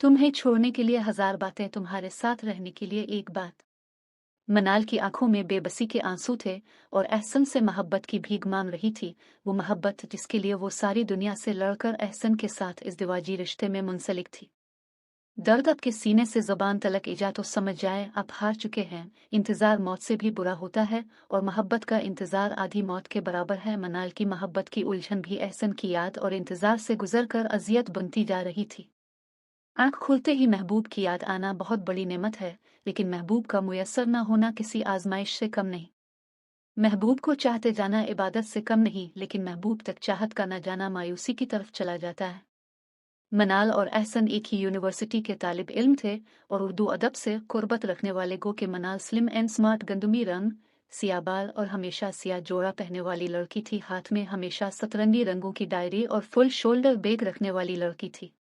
तुम्हें छोड़ने के लिए हजार बातें, तुम्हारे साथ रहने के लिए एक बात। मनाल की आंखों में बेबसी के आंसू थे और एहसन से मोहब्बत की भीख मांग रही थी। वो मोहब्बत जिसके लिए वो सारी दुनिया से लड़कर एहसन के साथ इज़्दिवाजी रिश्ते में मुंसलिक थी। दर्द अब के सीने से ज़बान तलक इजा तो समझ जाए आप हार चुके हैं। इंतज़ार मौत से भी बुरा होता है और मोहब्बत का इंतज़ार आधी मौत के बराबर है। मनाल की मोहब्बत की उलझन भी एहसन की याद और इंतज़ार से गुजर कर अजियत बनती जा रही थी। आँख खुलते ही महबूब की याद आना बहुत बड़ी नेमत है, लेकिन महबूब का मुयस्सर न होना किसी आजमाइश से कम नहीं। महबूब को चाहते जाना इबादत से कम नहीं, लेकिन महबूब तक चाहत का न जाना मायूसी की तरफ चला जाता है। मनाल और एहसन एक ही यूनिवर्सिटी के तालिब इल्म थे और उर्दू अदब से कुर्बत रखने वाले। गो के मनाल स्लिम एंड स्मार्ट गंदुमी रंग, सिया बाल और हमेशा सिया जोड़ा पहनने वाली लड़की थी। हाथ में हमेशा सतरंगी रंगों की डायरी और फुल शोल्डर बैग रखने वाली लड़की थी।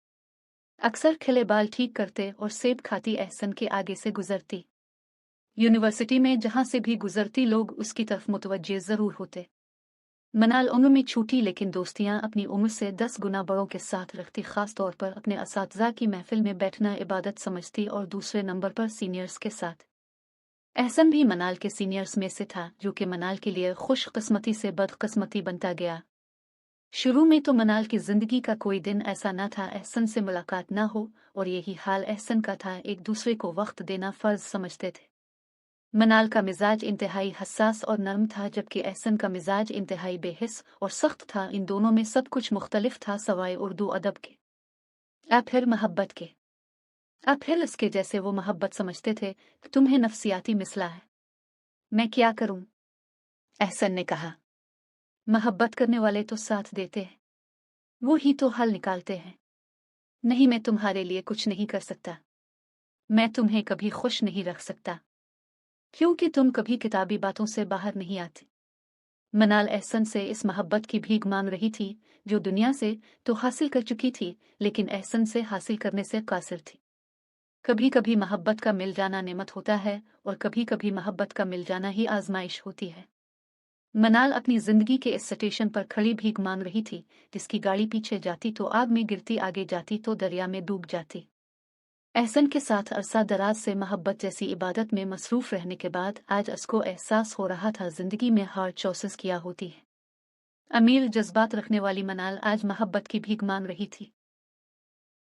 अक्सर खिले बाल ठीक करते और सेब खाती एहसन के आगे से गुजरती। यूनिवर्सिटी में जहां से भी गुजरती लोग उसकी तरफ मुतवज्जे जरूर होते। मनाल उम्र में छूटी, लेकिन दोस्तियां अपनी उम्र से 10 गुना बड़ों के साथ रखती। खास तौर पर अपने असातिज़ा की महफिल में बैठना इबादत समझती और दूसरे नंबर पर सीनियर्स के साथ। एहसन भी मनाल के सीनियर्स में से था, जो कि मनाल के लिए खुशकिस्मती से बदकिस्मती बनता गया। शुरू में तो मनाल की जिंदगी का कोई दिन ऐसा न था एहसन से मुलाकात न हो, और यही हाल एहसन का था। एक दूसरे को वक्त देना फर्ज समझते थे। मनाल का मिजाज इंतहाई हसास और नरम था, जबकि एहसन का मिजाज इंतहाई बेहिस और सख्त था। इन दोनों में सब कुछ मुख्तलिफ था सवाए उर्दू अदब के। अब फिर मोहब्बत के, अब फिर इसके जैसे वो मोहब्बत समझते थे। तुम्हें नफसियाती मिसला है, मैं क्या करूं? एहसन ने कहा। मोहब्बत करने वाले तो साथ देते हैं, वो ही तो हल निकालते हैं। नहीं, मैं तुम्हारे लिए कुछ नहीं कर सकता। मैं तुम्हें कभी खुश नहीं रख सकता, क्योंकि तुम कभी किताबी बातों से बाहर नहीं आते। मनाल एहसन से इस मोहब्बत की भीख मांग रही थी, जो दुनिया से तो हासिल कर चुकी थी, लेकिन एहसन से हासिल करने से कासिर थी। कभी कभी मोहब्बत का मिल जाना नेमत होता है और कभी कभी मोहब्बत का मिल जाना ही आजमाइश होती है। मनाल अपनी जिंदगी के इस स्टेशन पर खड़ी भीख मांग रही थी, जिसकी गाड़ी पीछे जाती तो आग में गिरती, आगे जाती तो दरिया में डूब जाती। एहसन के साथ अरसा दराज से मोहब्बत जैसी इबादत में मसरूफ रहने के बाद आज उसको एहसास हो रहा था जिंदगी में हार्ड चॉइसेस किया होती है। अमीर जज्बात रखने वाली मनाल आज मोहब्बत की भीख मांग रही थी।